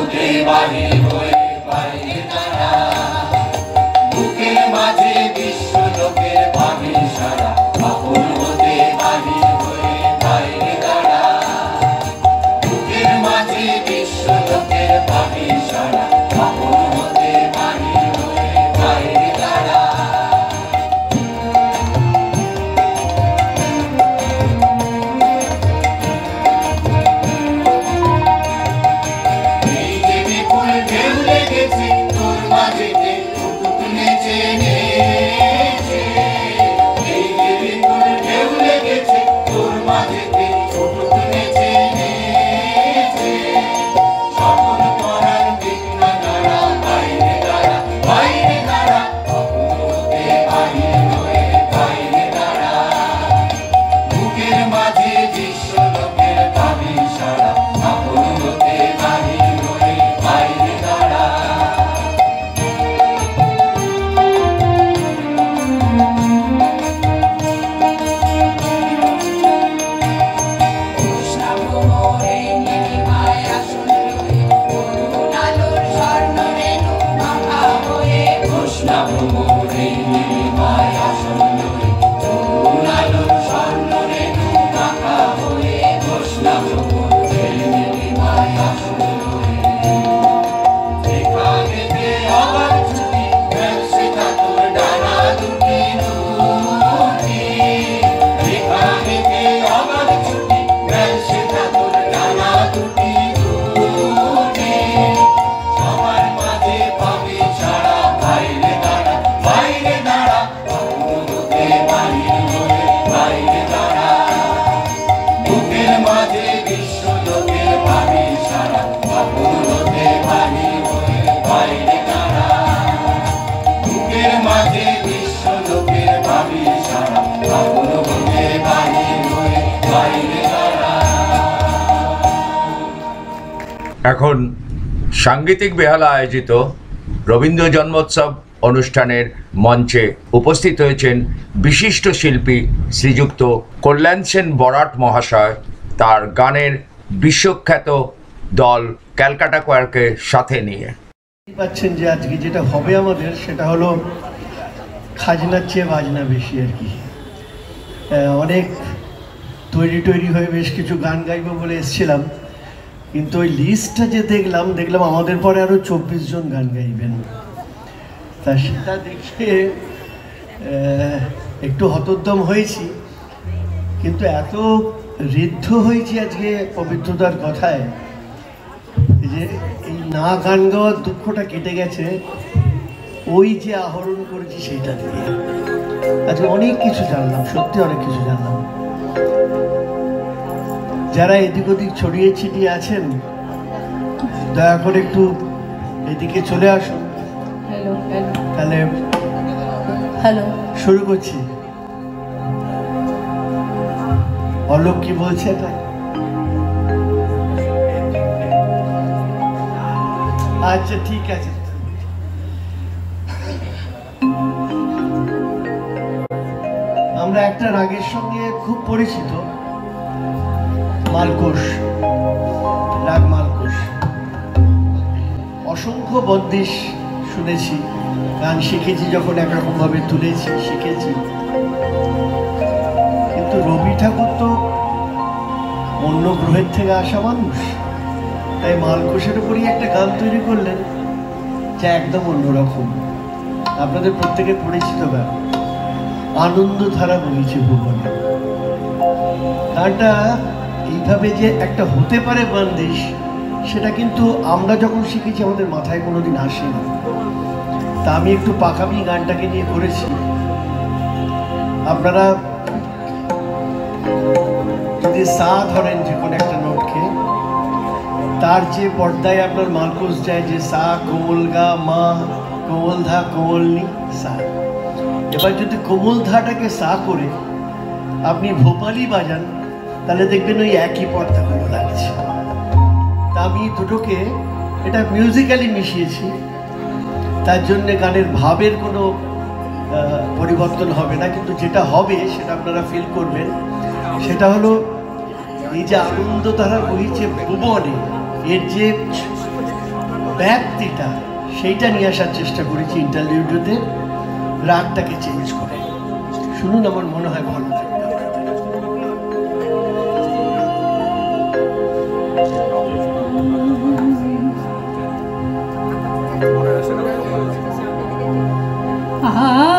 হতে বাহির হয়ে বাইরে দাঁড়া, বুকের মাঝে বিশ্ব লোকের পাবে সারা, আপন হতে বাহির হয়ে বাইরে দাঁড়া, বুকের মাঝে বিশ্ব লোকের পাবে সারা, আপন হতে বাহির হয়ে বাইরে দাঁড়া। এই যে বিপুল ঢেউ লেগেছে তোর মাঝেতে, উঠুক নেচে নেচে, এই যে বিপুল ঢেউ লেগেছে তোর মাঝেতে, উঠুক নেচে নেচে, সকল পরাণ দিক না দাঁড়া, বাইরে দাঁড়া, বাইরে দাঁড়া, আপন হতে বাহির হয়ে বাইরে দাঁড়া, বুকের মাঝে বিশ্ব লোকের পাবে সারা, আপন হতে বাহির হয়ে বাইরে দাঁড়া। কৃষ্ণা ভ্রমরে নীলিমায় আসন লয়ে, তরুণ আলোর স্বর্ণ রেণু মাখা হয়ে, কৃষ্ণা ভ্রমরে নীলিমায় আসন লয়ে, যেখানেতে অবাক ছুটি ভেসে তোর ডানা দুটি দুটি, যেখানেতে অবাক ছুটি ভেসে তোর ডানা দুটি দুটি, সবার মাঝে পাবে ছাড়া, বাইরে দাঁড়া, বাইরে দাঁড়া, আপন হতে বাহির হয়ে বাইরে দাঁড়া, বুকের মাঝে বিশ্ব লোকের পাবে সারা, আপন হতে বাহির হয়ে বাইরে দাঁড়া, বুকের মাঝে বিশ্ব লোকের পাবে সারা, আপন হতে বাহির হয়ে বাইরে দাঁড়া। এখন সাংগীতিক বেহালা আয়োজিত রবীন্দ্র জন্মোৎসব অনুষ্ঠানের মঞ্চে উপস্থিত হয়েছেন বিশিষ্ট শিল্পী শ্রীযুক্ত কল্যাণ সেন বরাট মহাশয়, তার গানের বিশ্বখ্যাত দল ক্যালকাটা কোয়ারকে সাথে নিয়ে। পাচ্ছেন যে আজকে যেটা হবে আমাদের সেটা হলো খাজনার চেয়ে বাজনা বেশি আর কি। অনেক তৈরি হয়ে বেশ কিছু গান গাইবো বলে এসেছিলাম, কিন্তু ওই লিস্টটা যে দেখলাম আমাদের পরে আরও 24 জন গান গাইবেন। তা সেটা দেখে একটু হতোদ্যম হয়েছি, কিন্তু এত ঋদ্ধ হয়েছি আজকে পবিত্রতার কথায় যে এই না গান গাওয়ার দুঃখটা কেটে গেছে ওই যে আহরণ করেছি সেইটা দিয়ে। আজকে অনেক কিছু জানলাম, সত্যি অনেক কিছু জানলাম। যারা এদিক ওদিক ছড়িয়ে ছিটিয়ে আছেন দয়া করে একটু এদিকে চলে আসুন। তাহলে হ্যালো শুরু করছি। অলোক কি বলছে এটা? আচ্ছা ঠিক আছে। আমরা একটা রাগের সঙ্গে খুব পরিচিত, মালকোষ, রাগ মালকোষ। অসংখ্য বদ্দিশ শুনেছি, গান শিখেছি, যখন একরকম ভাবে তুলেছি শিখেছি, কিন্তু রবি ঠাকুর তো অন্য গ্রহের থেকে আসা মানুষ, তাই মালকোষের উপরই একটা গান তৈরি করলেন যা একদম অন্যরকম। আপনাদের প্রত্যেকের পরিচিত গান আনন্দধারা বলিছে ভুবনে। গানটা এইভাবে যে একটা হতে পারে বন্দিশ, সেটা কিন্তু আমরা যখন শিখেছি আমাদের মাথায় কোনোদিন আসেনি। তা আমি একটু পাকামি গানটাকে নিয়ে করেছি। আপনারা যদি সা ধরেন যে কোনো একটা নোটকে, তার যে পর্দায় আপনার মালকোষ যায় যে সা কোমল গা মা কোমল ধা কোমল নি সা, এবার যদি কোমল ধাটাকে সা করে আপনি ভোপালি বাজান তাহলে দেখবেন ওই একই পর্দাগুলো লাগছে। তা আমি দুটোকে এটা মিউজিক্যালি মিশিয়েছি, তার জন্য গানের ভাবের কোনো পরিবর্তন হবে না, কিন্তু যেটা হবে সেটা আপনারা ফিল করবেন। সেটা হলো এই যে আনন্দধারা বহিছে ভুবনে, এর যে ব্যাপ্তিটা সেইটা নিয়ে আসার চেষ্টা করেছি ইন্টারলিউডে, রাগটাকে চেঞ্জ করে। শুনুন, আমার মনে হয় ভালো লাগবে। Oh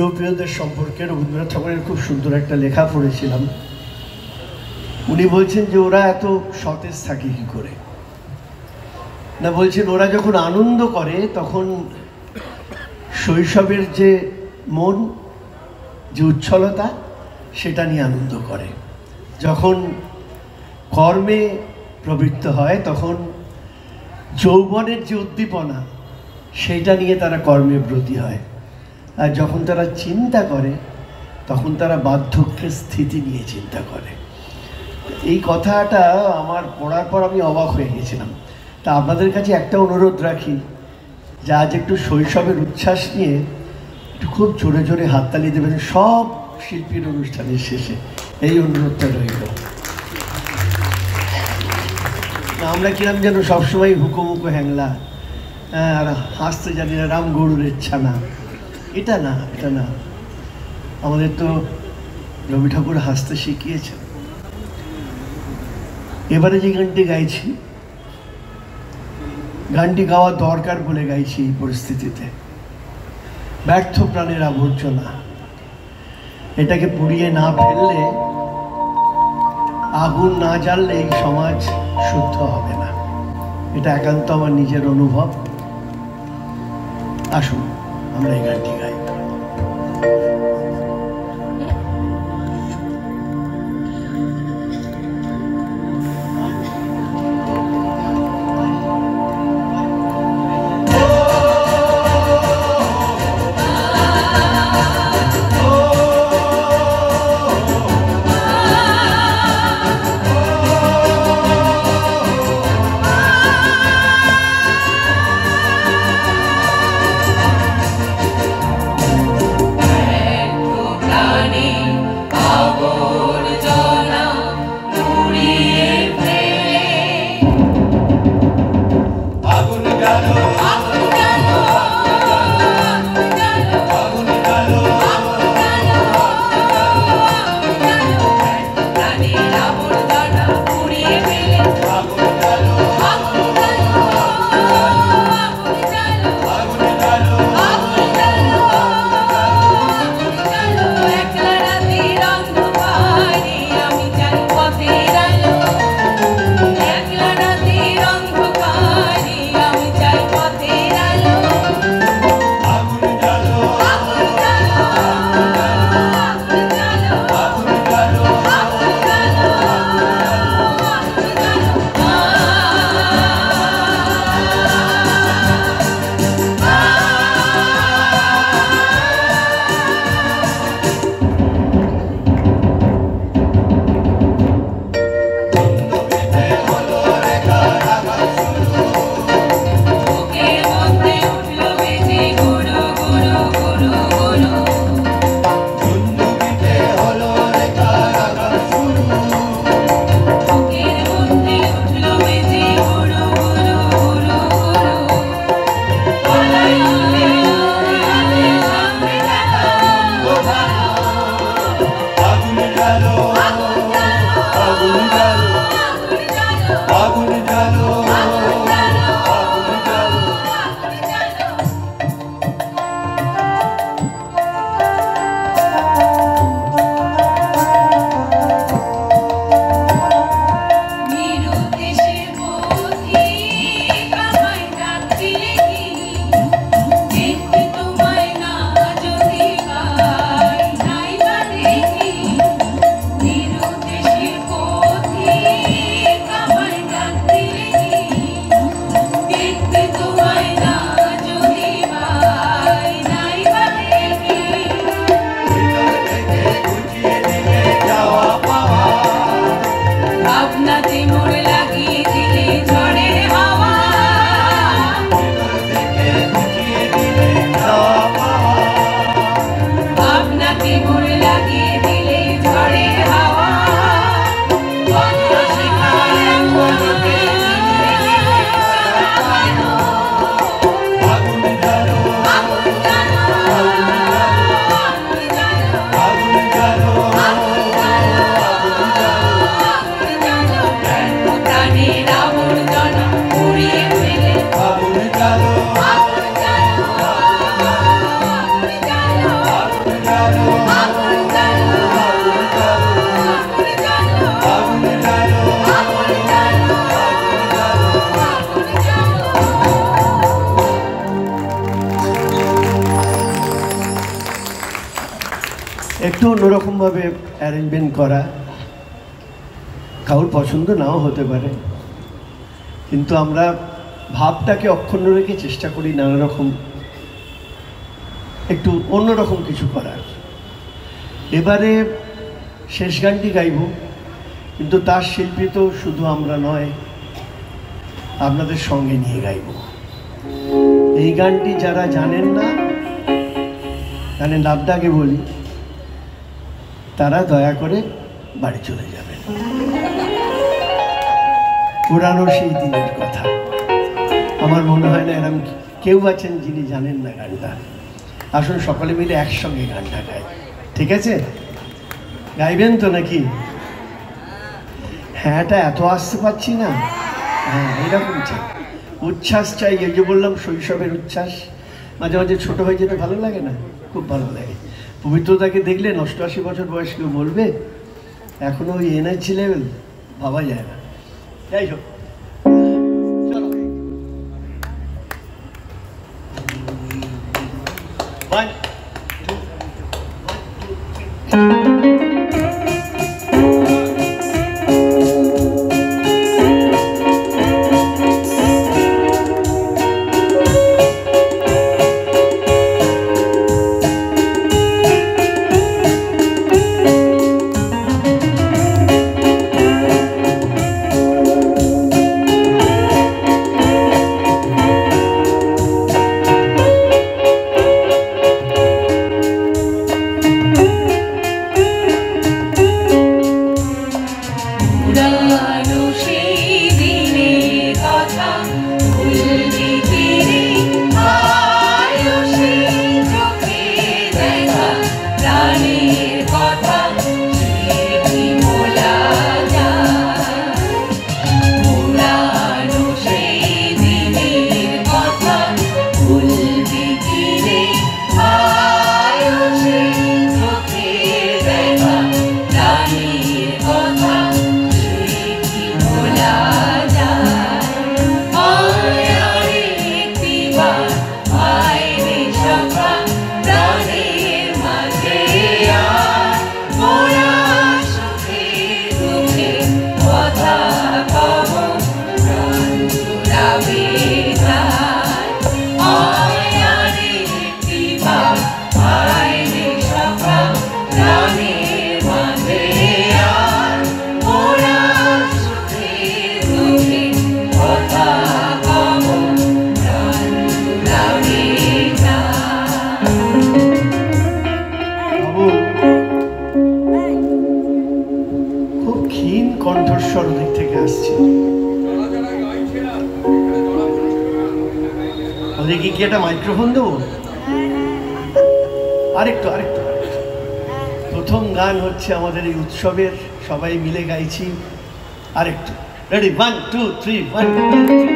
ইউরোপীয়দের সম্পর্কে রবীন্দ্রনাথ ঠাকুরের খুব সুন্দর একটা লেখা পড়েছিলাম। উনি বলছেন যে ওরা এত সতেজ থাকে কী করে, না বলছেন ওরা যখন আনন্দ করে তখন শৈশবের যে মন, যে উচ্ছলতা, সেটা নিয়ে আনন্দ করে। যখন কর্মে প্রবৃত্ত হয় তখন যৌবনের যে উদ্দীপনা, সেইটা নিয়ে তারা কর্মে ব্রতী হয়। আর যখন তারা চিন্তা করে তখন তারা বার্ধক্যের স্থিতি নিয়ে চিন্তা করে। এই কথাটা আমার পড়ার পর আমি অবাক হয়ে গেছিলাম। তা আপনাদের কাছে একটা অনুরোধ রাখি যে আজ একটু শৈশবের উচ্ছ্বাস নিয়ে একটু খুব জোরে জোরে হাততালি দেবেন সব শিল্পীর অনুষ্ঠানের শেষে, এই অনুরোধটা রইল। আমরা কিরম যেন সবসময় হুকোমুকো হ্যাংলা, আর হাসতে জানি না, রাম গরুর ইচ্ছা না, এটা না, এটা না। আমাদের তো রবি ঠাকুর হাসতে শিখিয়েছেন। এবারে যে গানটি গাইছি, গানটি গাওয়া দরকার বলে গাইছি এই পরিস্থিতিতে। ব্যর্থ প্রাণের আবর্জনা, এটাকে পুড়িয়ে না ফেললে, আগুন না জ্বাললে এই সমাজ শুদ্ধ হবে না। এটা একান্ত আমার নিজের অনুভব। আসুন আমরা এই গানটি গাই। একটু অন্যরকমভাবে অ্যারেঞ্জমেন্ট করা, কারোর পছন্দ নাও হতে পারে, কিন্তু আমরা ভাবটাকে অক্ষুণ্ণ রেখে চেষ্টা করি নানা রকম একটু অন্যরকম কিছু করার। এবারে শেষ গানটি গাইব, কিন্তু তার শিল্পী তো শুধু আমরা নয়, আপনাদের সঙ্গে নিয়ে গাইব। এই গানটি যারা জানেন না, গানের নামটাকে বলি, তারা দয়া করে বাড়ি চলে যাবেন। পুরানো সেই দিনের কথা। আমার মনে হয় না এরকম কেউ আছেন যিনি জানেন না গানটা। আসুন সকলে মিলে একসঙ্গে গানটা গাই, ঠিক আছে? গাইবেন তো নাকি? হ্যাঁটা এত আসতে পারছি না। হ্যাঁ, এরকম চাই, উচ্ছ্বাস চাই। এই যে বললাম শৈশবের উচ্ছ্বাস, মাঝে মাঝে ছোট হয়ে যেতে ভালো লাগে না? খুব ভালো লাগে। পবিত্রতাকে দেখলে 88 বছর বয়স কেউ বলবে? এখনো ওই এনার্জি লেভেল ভাবা যায় না। যাই হোক, চলো। One, two, 1, 2, 3. কণ্ঠস্বর দিক থেকে আসছে। ওদেরকে কি একটা মাইক্রোফোন দেবো? আরেকটু আরেকটু প্রথম গান হচ্ছে আমাদের এই উৎসবের, সবাই মিলে গাইছি। আরেকটু রেডি, 1 2 3 1 2 3।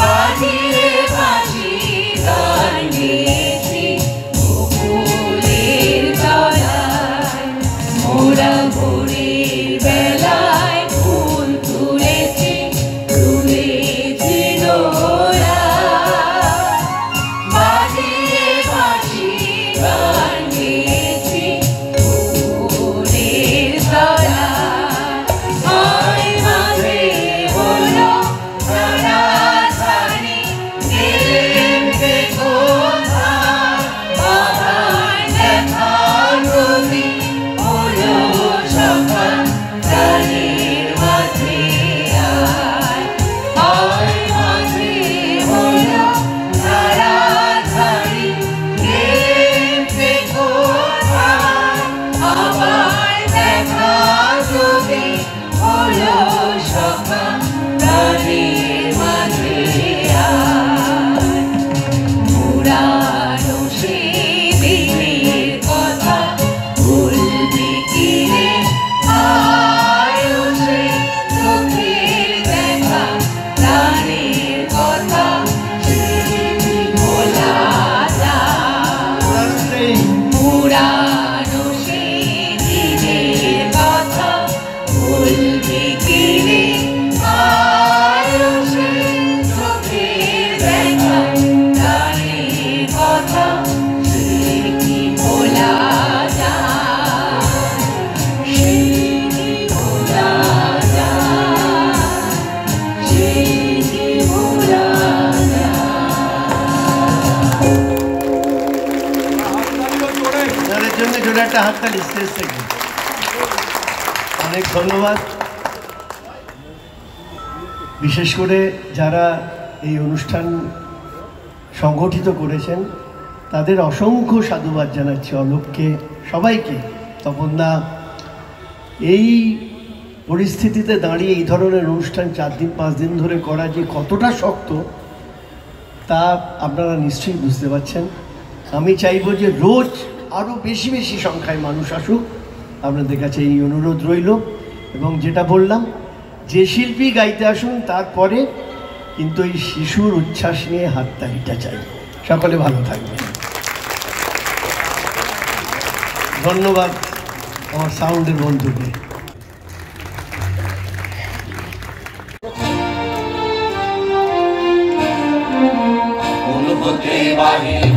বাজিরে বাজি গান গেয়েছি, জোরে একটা হাততালি স্টেজ থেকে। অনেক ধন্যবাদ। বিশেষ করে যারা এই অনুষ্ঠান সংগঠিত করেছেন তাদের অসংখ্য সাধুবাদ জানাচ্ছি, অলোককে, সবাইকে। তপনদা, এই পরিস্থিতিতে দাঁড়িয়ে এই ধরনের অনুষ্ঠান 4 দিন 5 দিন ধরে করা যে কতটা শক্ত তা আপনারা নিশ্চয়ই বুঝতে পারছেন। আমি চাইব যে রোজ আরও বেশি বেশি সংখ্যায় মানুষ আসুক, আপনাদের কাছে এই অনুরোধ রইল। এবং যেটা বললাম, যে শিল্পী গাইতে আসুন তারপরে কিন্তু এই শিশুর উচ্ছ্বাস নিয়ে হাততালিটা চাই। সকলে ভালো থাকবেন। ধন্যবাদ আমার সাউন্ডের বন্ধুকে। হতে বাহির